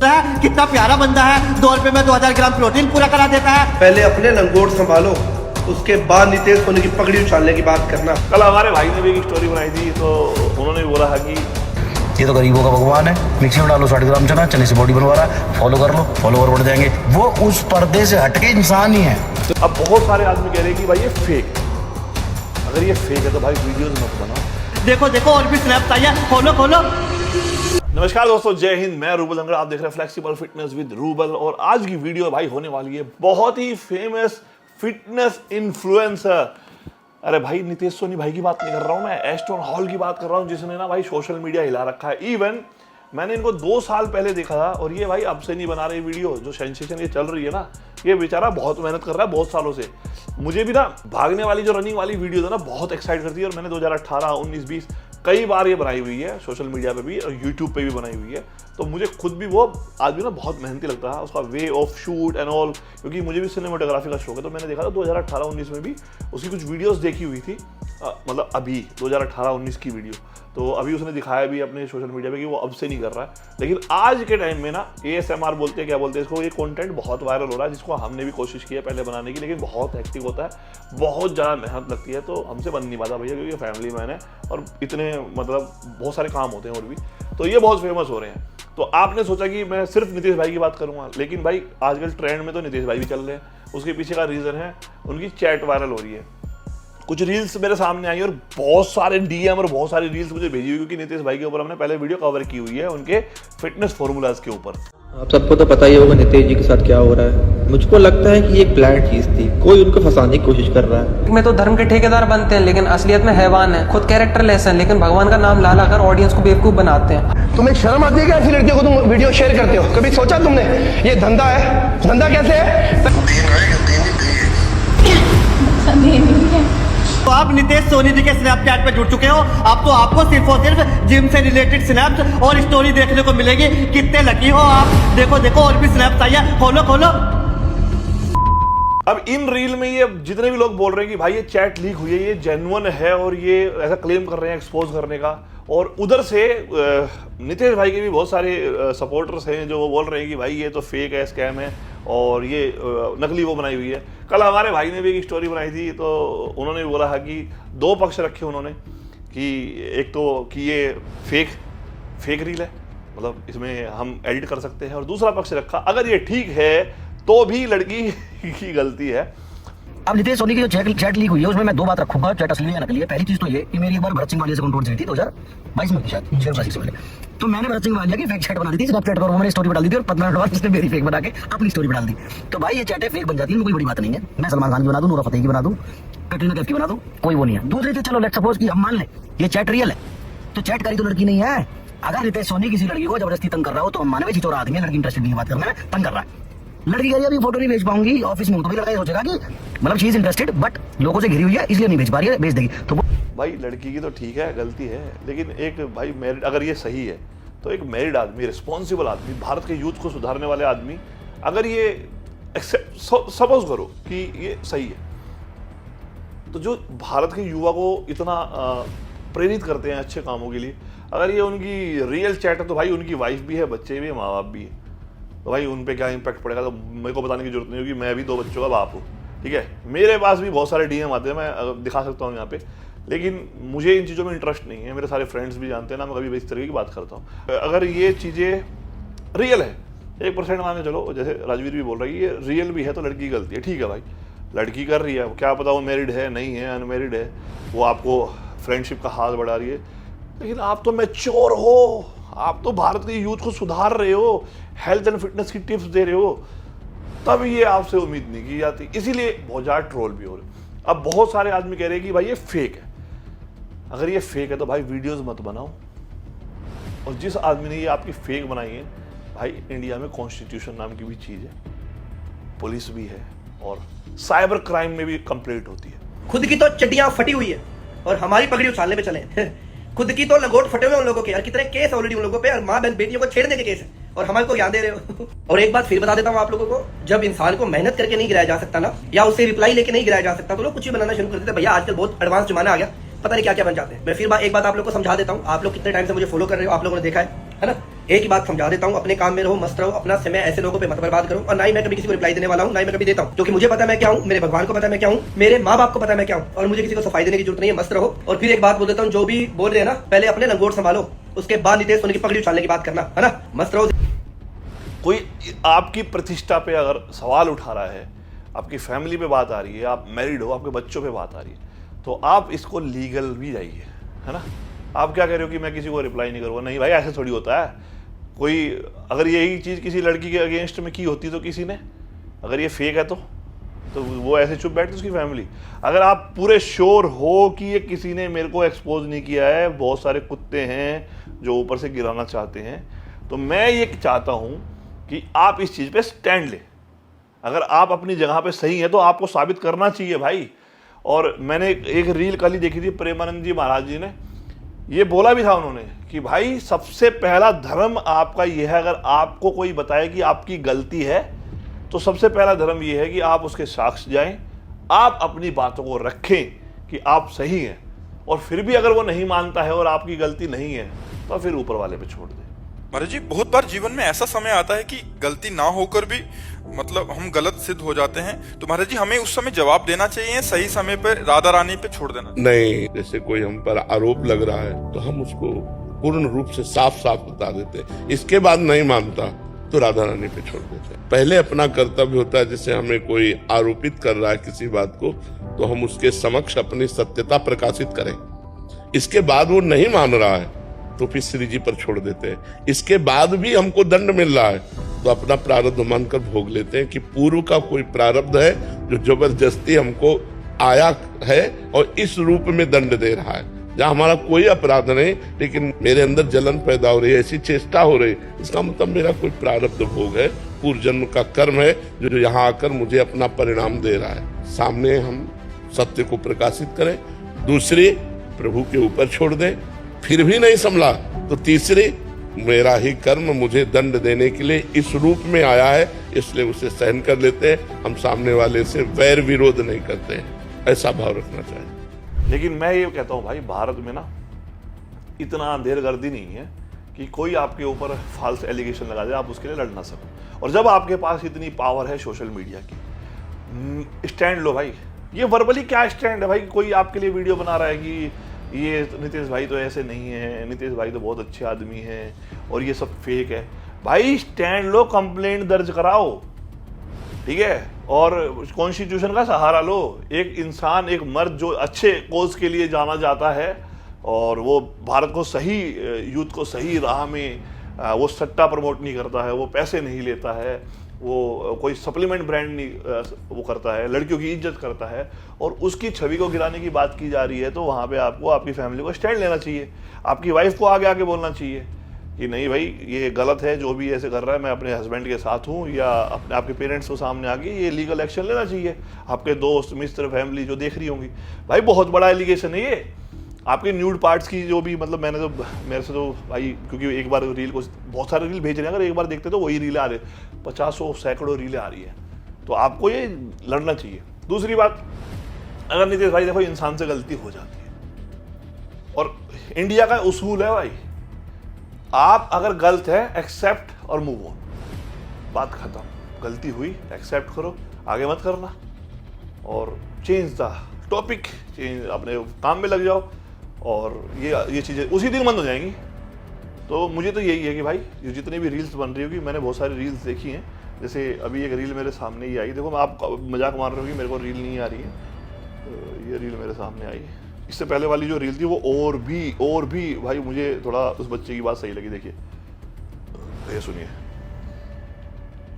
कितना प्यारा बंदा है, 2 रुपए में 2000 ग्राम प्रोटीन पूरा करा देता है। पहले अपने लंगोट संभालो, उसके बाद नितेश सोनी की पगड़ी उछालने की बात करना। कल हमारे भाई ने भी एक स्टोरी बनाई थी, तो उन्होंने भी बोला है कि ये तो गरीबों का भगवान है, मिक्सी में डालो 60 ग्राम चना, चने से बॉडी बनवा रहा है, फॉलो कर लो, फॉलोवर बढ़ जाएंगे। वो उस पर्दे से हटके इंसान ही है। अब बहुत सारे आदमी कह रहे हैं कि भाई ये फेक है। अगर ये फेक है तो भाई वीडियोस मत बनाओ। देखो देखो और भी स्नैप चाहिए, खोलो खोलो। नमस्कार दोस्तों, जय हिंद। मैं रूबल अंगड़, आप देख रहे हैं फ्लेक्सिबल फिटनेस विद रूबल। और आज की वीडियो भाई होने वाली है बहुत ही फेमस फिटनेस इन्फ्लुएंसर। अरे भाई नितेश सोनी भाई की बात नहीं कर रहा हूं मैं, एस्टोन हॉल की बात कर रहा हूं, जिसने ना भाई सोशल मीडिया हिला रखा है। इवन मैंने इनको 2 साल पहले देखा था, और ये भाई अब से नहीं बना रहे वीडियो। जो सेंसेशन ये चल रही है ना, ये बेचारा बहुत मेहनत कर रहा है बहुत सालों से। मुझे भी ना भागने वाली जो रनिंग वाली वीडियो है ना बहुत एक्साइट करती है, और मैंने 2018, 19, 20 कई बार ये बनाई हुई है सोशल मीडिया पे भी और यूट्यूब पे भी बनाई हुई है। तो मुझे खुद भी वो आदमी ना बहुत मेहनती लगता है, उसका way of shoot and all, क्योंकि मुझे भी सिनेमाटोग्राफी का शौक है। तो मैंने देखा था 2018-19 में भी उसकी कुछ वीडियोस देखी हुई थी, मतलब अभी 2018-19 की वीडियो। तो अभी उसने दिखाया भी अपने सोशल मीडिया पे कि वो अब से नहीं कर रहा है। लेकिन आज के टाइम में ना ASMR बोलते हैं, क्या बोलते हैं इसको, ये कंटेंट बहुत वायरल हो रहा है, जिसको हमने भी कोशिश की है पहले बनाने की, लेकिन बहुत हेक्टिक होता है, बहुत ज़्यादा मेहनत लगती है, तो हमसे बन नहीं पाता भैया, क्योंकि फैमिली मैन है और इतने मतलब बहुत सारे काम होते हैं और भी। तो ये बहुत फेमस हो रहे हैं। तो आपने सोचा कि मैं सिर्फ नितेश भाई की बात करूंगा, लेकिन भाई आजकल ट्रेंड में तो नितेश भाई भी चल रहे हैं। उसके पीछे का रीज़न है उनकी चैट वायरल हो रही है। कुछ रील्स मेरे सामने आई और बहुत सारे DM और बहुत सारी रील्स मुझे भेजी हुई, क्योंकि नितेश भाई के ऊपर हमने पहले वीडियो कवर की हुई है उनके फिटनेस फॉर्मूलाज के ऊपर। आप सबको तो पता ही होगा नितेश जी के साथ क्या हो रहा है। मुझको लगता है कि ये एक प्लान चीज थी, कोई उनको फंसाने की कोशिश कर रहा है। में तो धर्म के ठेकेदार बनते हैं, लेकिन असलियत में हैवान है। खुद कैरेक्टर लेस है, लेकिन भगवान का नाम ला लाकर ऑडियंस को बेवकूफ बनाते हैं। तुम्हें शर्म आती है क्या ऐसी लड़कियों को तुम वीडियो शेयर करते हो? कभी सोचा तुमने ये धंधा है? धंधा कैसे है? तो आप नितेश सोनी जी के स्नैपचैट पे जुड़ चुके हो। अब तो आपको सिर्फ और सिर्फ जिम से रिलेटेड स्नैप्स और स्टोरी देखने को मिलेगी। कितने लकी हो आप। देखो देखो और भी स्नैप चाहिए, खोलो खोलो। अब इन रील में ये जितने भी लोग बोल रहे हैं कि भाई ये चैट लीक हुई है, ये जेन्युइन है, और ये ऐसा क्लेम कर रहे हैं एक्सपोज करने का, और उधर से नितेश भाई के भी बहुत सारे सपोर्टर्स हैं जो वो बोल रहे हैं कि भाई ये तो फेक है, स्कैम है, और ये नकली वो बनाई हुई है। कल हमारे भाई ने भी एक स्टोरी बनाई थी, तो उन्होंने भी बोला है कि 2 पक्ष रखे उन्होंने, कि एक तो कि ये फेक रील है, मतलब इसमें हम एडिट कर सकते हैं, और दूसरा पक्ष रखा अगर ये ठीक है तो भी लड़की की गलती है। अब नितेश सोनी की जो चैट लीक हुई है, उसमें मैं 2 बात रखूंगा, चैट असली है या नकली है। पहली चीज तो ये कि मेरी एक बार भरत सिंह वालिया से कंट्रोल थी 2022 में शायद, 6 से पहले। तो मैंने भरत सिंह वालिया की फेक चैट बना दी थी स्नैपचैट पर, वो मैंने स्टोरी डाल दी थी, और 15 मिनट बाद उसने मेरी फेक बना के अपनी स्टोरी डाल दी। तो भाई ये चैटें फेक बन जाती है, कोई बड़ी बात नहीं है। मैं सलमान खान की बना दूं, नूरा फतेही की बना दूं, कटरीना कैफ की बना दूं, कोई वो नहीं है। दूसरी चीज, चलो लेट्स सपोज कि हम मान लें ये चैट रियल है, तो चैट करी तो लड़की नहीं है। अगर नितेश सोनी किसी लड़की को जबरदस्ती तंग कर रहा हो, तो हम माने भाई चोर आदमी है, लड़की इंटरेस्टेड नहीं बात करना है, तंग कर रहा है। लड़की कह रही है अभी फोटो नहीं भेज पाऊंगी ऑफिस में, तो भी लड़का सोचेगा कि मतलब शी इज इंटरेस्टेड, बट लोगों से घिरी हुई है इसलिए नहीं भेज पा रही है, भेज देगी। तो भाई लड़की की तो ठीक है, गलती है, लेकिन एक भाई मैरिड, अगर ये सही है तो एक मैरिड आदमी, रिस्पॉन्सिबल आदमी, भारत के यूथ को सुधारने वाले आदमी, अगर ये सपोज करो कि ये सही है, तो जो भारत के युवा को इतना प्रेरित करते हैं अच्छे कामों के लिए, अगर ये उनकी रियल चैट है, तो भाई उनकी वाइफ भी है, बच्चे भी है, माँ बाप भी है, तो भाई उन पे क्या इम्पैक्ट पड़ेगा, तो मेरे को बताने की जरूरत नहीं होगी। मैं भी 2 बच्चों का बाप हूँ, ठीक है, मेरे पास भी बहुत सारे DM आते हैं, मैं दिखा सकता हूँ यहाँ पे, लेकिन मुझे इन चीज़ों में इंटरेस्ट नहीं है। मेरे सारे फ्रेंड्स भी जानते हैं ना, मैं कभी भी इस तरह की बात करता हूँ। अगर ये चीज़ें रियल है, 1% मान के चलो, जैसे राजवीर भी बोल रहा है ये रियल भी है, तो लड़की की गलती है, ठीक है भाई, लड़की कर रही है, क्या पता वो मैरिड है, नहीं है, अनमैरिड है, वो आपको फ्रेंडशिप का हाथ बढ़ा रही है, लेकिन आप तो मैच्योर हो, आप तो भारत के यूथ को सुधार रहे हो, हेल्थ एंड फिटनेस की टिप्स दे रहे हो, तब ये आपसे उम्मीद नहीं की जाती, इसीलिए बहुत ज़्यादा ट्रोल भी हो रहे। अब बहुत सारे आदमी कह रहे हैं कि भाई ये फेक है। अगर ये फेक है तो भाई वीडियोस मत बनाओ। और जिस आदमी ने ये आपकी फेक बनाई है, भाई इंडिया में कॉन्स्टिट्यूशन नाम की भी चीज़ है, पुलिस भी है, और साइबर क्राइम में भी कंप्लेंट होती है। खुद की तो चड्डियां फटी हुई है और हमारी पगड़ी उछालने पे चले। खुद की तो लंगोट फटे हुए उन लोगों के, यार कितने केस ऑलरेडी उन लोगों पे, और माँ बहन बेटियों को छेड़ने के केस है, और हमारे को ज्ञान दे रहे हो। और एक बात फिर बता देता हूँ आप लोगों को, जब इंसान को मेहनत करके नहीं गिराया जा सकता ना, या उससे रिप्लाई लेके नहीं गिराया जा सकता, तो लोग कुछ भी बनाना शुरू कर देते। भैया आजकल बहुत एडवांस जमाना आ गया, पता नहीं क्या क्या बन जाते हैं। मैं फिर एक बात आप लोग को समझा देता हूँ। आप लोग कितने टाइम से मुझे फॉलो कर रहे हो, आप लोगों ने देखा है ना, एक ही बात समझा देता हूँ, अपने काम में रहो, मस्त रहो, अपना समय ऐसे लोगों पे मत बर्बाद करो। और ना ही मैं कभी किसी को रिप्लाई देने वाला हूँ, ना ही मैं कभी देता हूँ, क्योंकि मुझे पता है मैं क्या हूँ, मेरे भगवान को पता है मैं क्या हूँ, मेरे माँ बाप को पता है मैं क्या हूँ, और मुझे किसी को सफाई देने की जरूरत नहीं है। मस्त रहो। और फिर एक बात बोल देता हूँ, जो भी बोल रहे हैं ना, पहले अपने लंगोट संभालो, उसके बाद नितेश सोनी की पगड़ी उछालने की बात करना, है ना। मस्त रहो। कोई आपकी प्रतिष्ठा पे अगर सवाल उठा रहा है, आपकी फैमिली पे बात आ रही है, आप मैरिड हो, आपके बच्चों पे बात आ रही है, तो आप इसको लीगल भी जाइए, है ना। आप क्या कह रहे हो कि मैं किसी को रिप्लाई नहीं करूँगा? नहीं भाई, ऐसे थोड़ी होता है। कोई अगर यही चीज़ किसी लड़की के अगेंस्ट में की होती तो किसी ने, अगर ये फेक है तो वो ऐसे चुप बैठती उसकी फैमिली। अगर आप पूरे श्योर हो कि ये किसी ने मेरे को एक्सपोज नहीं किया है, बहुत सारे कुत्ते हैं जो ऊपर से गिराना चाहते हैं, तो मैं ये चाहता हूँ कि आप इस चीज़ पे स्टैंड लें। अगर आप अपनी जगह पे सही हैं तो आपको साबित करना चाहिए भाई। और मैंने एक रील कल ही देखी थी, प्रेमानंद जी महाराज जी ने ये बोला भी था उन्होंने कि भाई सबसे पहला धर्म आपका ये है, अगर आपको कोई बताए कि आपकी गलती है तो सबसे पहला धर्म ये है कि आप उसके साक्ष्य जाएं, आप अपनी बातों को रखें कि आप सही हैं, और फिर भी अगर वो नहीं मानता है और आपकी गलती नहीं है तो फिर ऊपर वाले पे छोड़ दें। महाराज जी, बहुत बार जीवन में ऐसा समय आता है कि गलती ना होकर भी मतलब हम गलत सिद्ध हो जाते हैं, तो महाराज जी हमें उस समय जवाब देना चाहिए, सही समय पे राधा रानी पे छोड़ देना? नहीं, जैसे कोई हम पर आरोप लग रहा है तो हम उसको पूर्ण रूप से साफ साफ बता देते हैं। इसके बाद नहीं मानता तो राधा रानी पे छोड़ देते हैं। पहले अपना कर्तव्य होता है, जैसे हमें कोई आरोपित कर रहा है किसी बात को, तो हम उसके समक्ष अपनी सत्यता प्रकाशित करें। इसके बाद वो नहीं मान रहा है तो फिर श्री जी पर छोड़ देते हैं। इसके बाद भी हमको दंड मिल रहा है तो अपना प्रारब्ध मानकर भोग लेते हैं कि पूर्व का कोई प्रारब्ध है जो जबरदस्ती हमको आया है और इस रूप में दंड दे रहा है, जहाँ हमारा कोई अपराध नहीं, लेकिन मेरे अंदर जलन पैदा हो रही है, ऐसी चेष्टा हो रही है, इसका मतलब मेरा कोई प्रारब्ध भोग है, पूर्व जन्म का कर्म है जो यहाँ आकर मुझे अपना परिणाम दे रहा है। सामने हम सत्य को प्रकाशित करें, दूसरी प्रभु के ऊपर छोड़ दें, फिर भी नहीं संभला तो तीसरी मेरा ही कर्म मुझे दंड देने के लिए इस रूप में आया है, इसलिए उसे सहन कर लेते हैं। हम सामने वाले से वैर विरोध नहीं करते हैं, ऐसा भाव रखना चाहिए। लेकिन मैं ये कहता हूँ भाई, भारत में ना इतना अंधेरगर्दी नहीं है कि कोई आपके ऊपर फाल्स एलिगेशन लगा दे, आप उसके लिए लड़ ना सको। और जब आपके पास इतनी पावर है सोशल मीडिया की, स्टैंड लो भाई। ये वर्बली क्या स्टैंड है भाई? कोई आपके लिए वीडियो बना रहा है कि ये नितेश भाई तो ऐसे नहीं है, नितेश भाई तो बहुत अच्छे आदमी हैं और ये सब फेक है। भाई स्टैंड लो, कंप्लेंट दर्ज कराओ, ठीक है, और कॉन्स्टिट्यूशन का सहारा लो। एक इंसान, एक मर्द जो अच्छे कोज के लिए जाना जाता है और वो भारत को सही, यूथ को सही राह में, वो सट्टा प्रमोट नहीं करता है, वो पैसे नहीं लेता है, वो कोई सप्लीमेंट ब्रांड नहीं वो करता है, लड़कियों की इज्जत करता है, और उसकी छवि को गिराने की बात की जा रही है, तो वहाँ पे आपको आपकी फैमिली को स्टैंड लेना चाहिए। आपकी वाइफ को आगे आके बोलना चाहिए कि नहीं भाई ये गलत है, जो भी ऐसे कर रहा है, मैं अपने हस्बैंड के साथ हूँ, या अपने आपके पेरेंट्स को सामने आके ये लीगल एक्शन लेना चाहिए। आपके दोस्त मित्र फैमिली जो देख रही होंगी, भाई बहुत बड़ा एलिगेशन है ये। आपके न्यूड पार्ट्स की जो भी, मतलब मैंने तो, मेरे से तो भाई, क्योंकि एक बार रील को बहुत सारे रील भेज रहे हैं, अगर एक बार देखते तो वही रील आ रही, 50 सैकड़ों रीलें आ रही है, तो आपको ये लड़ना चाहिए। दूसरी बात, अगर नितेश भाई देखो इंसान से गलती हो जाती है, और इंडिया का उसूल है भाई, आप अगर गलत है एक्सेप्ट और मूव ऑन, बात खत्म। गलती हुई एक्सेप्ट करो, आगे मत करना, और चेंज द टॉपिक, चेंज, अपने काम में लग जाओ, और ये चीज़ें उसी दिन बंद हो जाएंगी। तो मुझे तो यही है कि भाई ये जितनी भी रील्स बन रही होगी, मैंने बहुत सारी रील्स देखी हैं, जैसे अभी एक रील मेरे सामने ही आई, देखो आप मजाक मार रहे हो कि मेरे को रील नहीं आ रही है, तो ये रील मेरे सामने आई। इससे पहले वाली जो रील थी वो और भी भाई मुझे थोड़ा उस बच्चे की बात सही लगी। देखिए, ये सुनिए।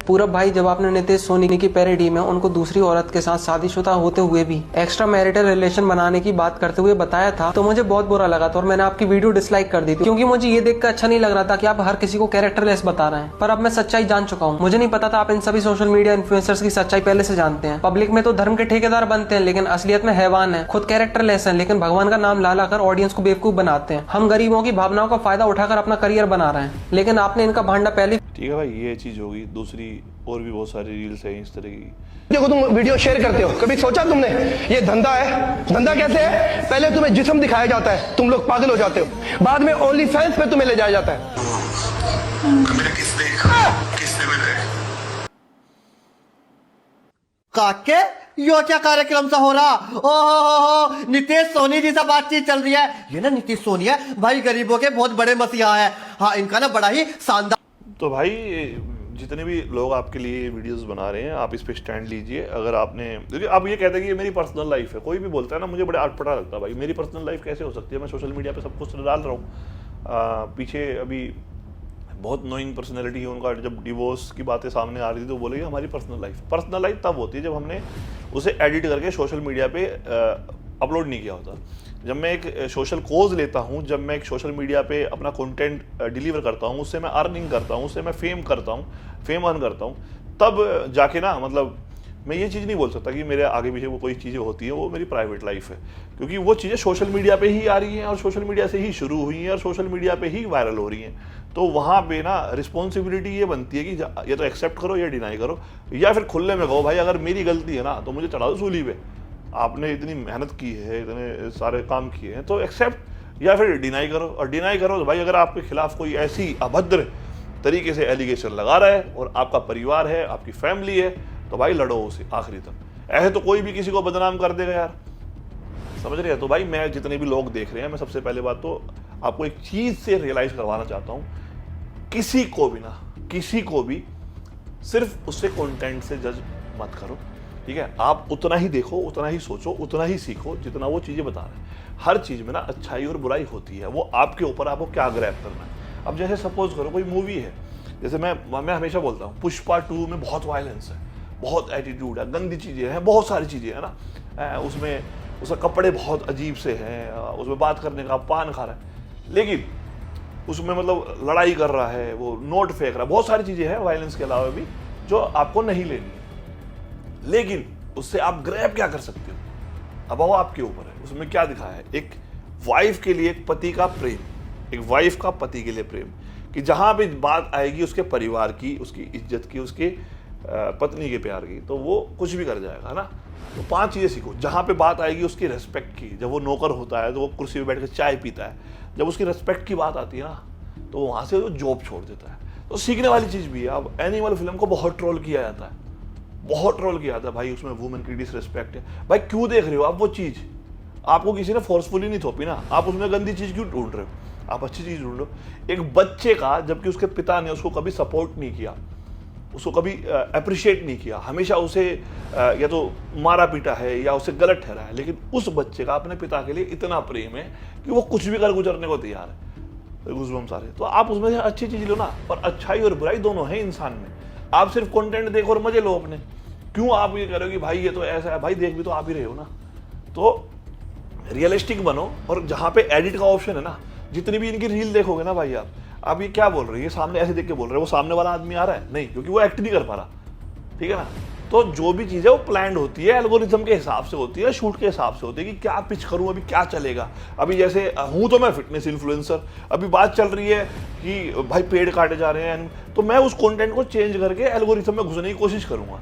पूरब भाई, जब आपने नितेश सोनी की पैरोडी में उनको दूसरी औरत के साथ शादीशुदा होते हुए भी एक्स्ट्रा मैरिटल रिलेशन बनाने की बात करते हुए बताया था, तो मुझे बहुत बुरा लगा था और मैंने आपकी वीडियो डिसलाइक कर दी थी, क्योंकि मुझे ये देखकर अच्छा नहीं लग रहा था कि आप हर किसी को कैरेक्टरलेस बता रहे हैं। पर अब मैं सच्चाई जान चुका हूँ। मुझे नहीं पता था आप इन सभी सोशल मीडिया इन्फ्लुएंसर्स की सच्चाई पहले से जानते हैं। पब्लिक में तो धर्म के ठेकेदार बनते हैं, लेकिन असलियत में हैवान है, खुद कैरेक्टरलेस है, लेकिन भगवान का नाम ला कर ऑडियंस को बेवकूफ बनाते हैं। हम गरीबों की भावनाओं का फायदा उठाकर अपना करियर बना रहे हैं, लेकिन आपने इनका भांडा पहले। ठीक है भाई, ये चीज होगी। दूसरी और भी बहुत सारी रील्स है इस तरह की। देखो, तुम वीडियो शेयर करते हो, कभी सोचा तुमने ये धंधा है? धंधा कैसे है? पहले तुम्हें जिस्म दिखाया जाता है, तुम लोग पागल हो जाते हो, बाद में ओनली फैंस पे तुम्हें ले जाया जाता है। काके यो क्या कार्यक्रम सा हो रहा? ओ नितेश सोनी जी से बातचीत चल रही है। ये ना नितेश सोनी है भाई, गरीबों के बहुत बड़े मसीहा है। हाँ, इनका ना बड़ा ही शानदार। तो भाई जितने भी लोग आपके लिए वीडियोस बना रहे हैं, आप इस पे स्टैंड लीजिए। अगर आपने देखिए, आप ये कहते हैं कि ये मेरी पर्सनल लाइफ है, कोई भी बोलता है ना, मुझे बड़े अटपटा लगता है भाई। मेरी पर्सनल लाइफ कैसे हो सकती है? मैं सोशल मीडिया पे सब कुछ डाल रहा हूँ। पीछे अभी बहुत नोइंग पर्सनैलिटी है उनका, जब डिवोर्स की बातें सामने आ रही थी तो बोले कि हमारी पर्सनल लाइफ तब होती है जब हमने उसे एडिट करके सोशल मीडिया पे अपलोड नहीं किया होता। जब मैं एक सोशल कोज लेता हूँ, जब मैं एक सोशल मीडिया पे अपना कंटेंट डिलीवर करता हूँ, उससे मैं अर्निंग करता हूँ, उससे मैं फेम अर्न करता हूँ, तब जाके ना, मतलब मैं ये चीज़ नहीं बोल सकता कि मेरे आगे पीछे वो कोई चीज़ें होती हैं, वो मेरी प्राइवेट लाइफ है, क्योंकि वो चीज़ें सोशल मीडिया पे ही आ रही हैं और सोशल मीडिया से ही शुरू हुई हैं और सोशल मीडिया पे ही वायरल हो रही हैं। तो वहाँ पे ना रिस्पॉन्सिबिलिटी ये बनती है कि या तो एक्सेप्ट करो या डिनाई करो, या फिर खुले में कहो भाई अगर मेरी गलती है ना तो मुझे चढ़ा दो सूली पे, आपने इतनी मेहनत की है, इतने सारे काम किए हैं, तो एक्सेप्ट या फिर डिनाई करो। और डिनाई करो तो भाई अगर आपके खिलाफ कोई ऐसी अभद्र तरीके से एलिगेशन लगा रहा है और आपका परिवार है, आपकी फैमिली है, तो भाई लड़ो उसे आखिरी तक। ऐसे तो कोई भी किसी को बदनाम कर देगा यार, समझ रहे हैं? तो भाई मैं जितने भी लोग देख रहे हैं, मैं सबसे पहले बात तो आपको एक चीज़ से रियलाइज़ करवाना चाहता हूँ, किसी को भी सिर्फ उससे कंटेंट से जज मत करो, ठीक है? आप उतना ही देखो, उतना ही सोचो, उतना ही सीखो जितना वो चीज़ें बता रहे हैं। हर चीज़ में ना अच्छाई और बुराई होती है, वो आपके ऊपर, आपको क्या ग्रैब करना है। अब जैसे सपोज करो कोई मूवी है, जैसे मैं हमेशा बोलता हूँ पुष्पा 2 में बहुत वायलेंस है, बहुत एटीट्यूड है, गंदी चीज़ें हैं, बहुत सारी चीज़ें हैं ना, उसमें उसके कपड़े बहुत अजीब से हैं, उसमें बात करने का, पान खा रहा है, लेकिन उसमें मतलब लड़ाई कर रहा है, वो नोट फेंक रहा है, बहुत सारी चीज़ें हैं वायलेंस के अलावा भी जो आपको नहीं लेनी है, लेकिन उससे आप ग्रैब क्या कर सकते हो? अब वो आपके ऊपर है। उसमें क्या दिखाया है? एक वाइफ के लिए एक पति का प्रेम, एक वाइफ का पति के लिए प्रेम, कि जहाँ भी बात आएगी उसके परिवार की, उसकी इज्जत की, उसके पत्नी के प्यार की, तो वो कुछ भी कर जाएगा, है ना? तो 5 चीज़ें सीखो। जहाँ पे बात आएगी उसकी रेस्पेक्ट की, जब वो नौकर होता है तो वो कुर्सी पे बैठ कर चाय पीता है, जब उसकी रेस्पेक्ट की बात आती है ना, तो वहाँ से वो जॉब छोड़ देता है। तो सीखने वाली चीज़ भी है। अब एनिमल फिल्म को बहुत ट्रोल किया जाता है, बहुत ट्रोल किया जाता है भाई, उसमें वुमेन की डिसरिस्पेक्ट है। भाई क्यों देख रहे हो आप वो चीज़? आपको किसी ने फोर्सफुली नहीं थोपी ना, आप उसमें गंदी चीज़ क्यों ढूंढ रहे हो? आप अच्छी चीज़ ढूंढो। एक बच्चे का, जबकि उसके पिता ने उसको कभी सपोर्ट नहीं किया, उसको कभी अप्रिशिएट नहीं किया, हमेशा उसे या तो मारा पीटा है या उसे गलत ठहरा है, लेकिन उस बच्चे का अपने पिता के लिए इतना प्रेम है कि वो कुछ भी कर गुजरने को तैयार है। गुजबम सारे, तो आप उसमें से अच्छी चीज़ लो ना। और अच्छाई और बुराई दोनों है इंसान में। आप सिर्फ कंटेंट देखो और मजे लो अपने, क्यों आप ये कह रहे हो कि भाई ये तो ऐसा है? भाई देख भी तो आप ही रहे हो ना। तो रियलिस्टिक बनो। और जहाँ पे एडिट का ऑप्शन है ना, जितनी भी इनकी रील देखोगे ना भाई, आप ये क्या बोल रहे हैं, ये सामने ऐसे देख के बोल रहे हैं, वो सामने वाला आदमी आ रहा है नहीं, क्योंकि वो एक्ट नहीं कर पा रहा, ठीक है ना? तो जो भी चीज़ है वो प्लान्ड होती है, एल्गोरिथम के हिसाब से होती है, शूट के हिसाब से होती है कि क्या पिच करूँ, अभी क्या चलेगा। अभी जैसे हूँ तो मैं फिटनेस इन्फ्लुएंसर, अभी बात चल रही है कि भाई पेड़ काटे जा रहे हैं, तो मैं उस कंटेंट को चेंज करके एल्गोरिथम में घुसने की कोशिश करूँगा।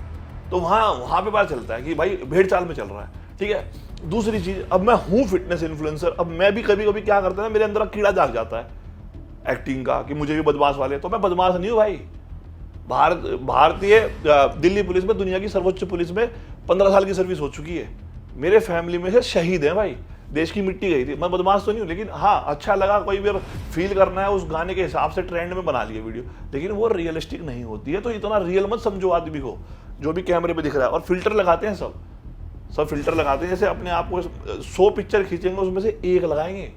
तो वहाँ पे पता चलता है कि भाई भेड़ चाल में चल रहा है, ठीक है। दूसरी चीज़, अब मैं हूँ फिटनेस इन्फ्लुएंसर, अब मैं भी कभी कभी क्या करता है ना, मेरे अंदर कीड़ा जाग जाता है एक्टिंग का कि मुझे भी बदमाश वाले, तो मैं बदमाश नहीं हूँ भाई। भारतीय दिल्ली पुलिस में, दुनिया की सर्वोच्च पुलिस में 15 साल की सर्विस हो चुकी है। मेरे फैमिली में से शहीद हैं भाई, देश की मिट्टी गई थी। मैं बदमाश तो नहीं हूँ, लेकिन हाँ अच्छा लगा, कोई भी फील करना है उस गाने के हिसाब से ट्रेंड में बना लिया वीडियो, लेकिन वो रियलिस्टिक नहीं होती है। तो इतना रियल मत समझो आदमी को जो भी कैमरे पे दिख रहा है। और फिल्टर लगाते हैं सब फिल्टर लगाते हैं। जैसे अपने आप को 100 पिक्चर खींचेंगे, उसमें से एक लगाएंगे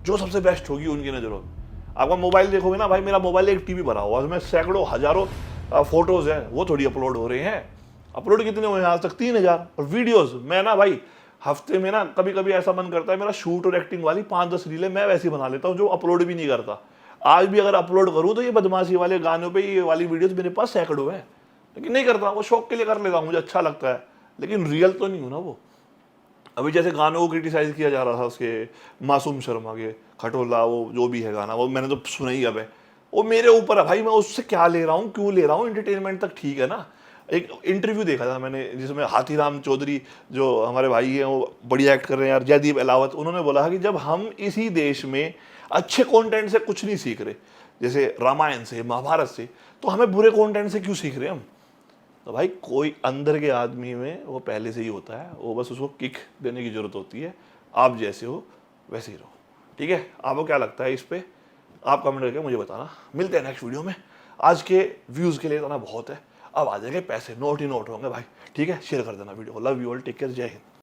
जो सबसे बेस्ट होगी उनकी नज़रों में। आपका मोबाइल देखोगे ना भाई, मेरा मोबाइल एक टीवी भरा हुआ है, उसमें सैकड़ों हजारों फोटोज हैं, वो थोड़ी अपलोड हो रहे हैं। अपलोड कितने हुए हैं आज तक? 3000। और वीडियोस मैं ना भाई हफ्ते में ना कभी कभी ऐसा मन करता है, मेरा शूट और एक्टिंग वाली 5-10 रीलें मैं वैसी बना लेता हूँ जो अपलोड भी नहीं करता। आज भी अगर अपलोड करूँ तो ये बदमाशी वाले गानों पे ये वाली वीडियोस मेरे पास सैकड़ों हैं, लेकिन नहीं करता। वो शौक के लिए कर लेता हूँ, मुझे अच्छा लगता है, लेकिन रियल तो नहीं हूँ ना वो। अभी जैसे गानों को क्रिटिसाइज किया जा रहा था, उसके मासूम शर्मा के खटोला, वो जो भी है गाना, वो मैंने तो सुना ही। अब है वो मेरे ऊपर है भाई, मैं उससे क्या ले रहा हूँ, क्यों ले रहा हूँ? एंटरटेनमेंट तक ठीक है ना। एक इंटरव्यू देखा था मैंने जिसमें हाथीराम चौधरी जो हमारे भाई हैं, वो बढ़िया एक्ट कर रहे हैं यार, जयदीप अलावत, उन्होंने बोला कि जब हम इसी देश में अच्छे कंटेंट से कुछ नहीं सीख रहे, जैसे रामायण से, महाभारत से, तो हमें बुरे कंटेंट से क्यों सीख रहे हैं हम? तो भाई कोई अंदर के आदमी में वो पहले से ही होता है, वो बस उसको किक देने की जरूरत होती है। आप जैसे हो वैसे ही रहो, ठीक है? आपको क्या लगता है इस पे? आप कमेंट करके मुझे बताना। मिलते हैं नेक्स्ट वीडियो में। आज के व्यूज़ के लिए इतना बहुत है, अब आ जाएंगे पैसे, नोट ही नोट होंगे भाई, ठीक है? शेयर कर देना वीडियो को। Love you all, take care, जय हिंद।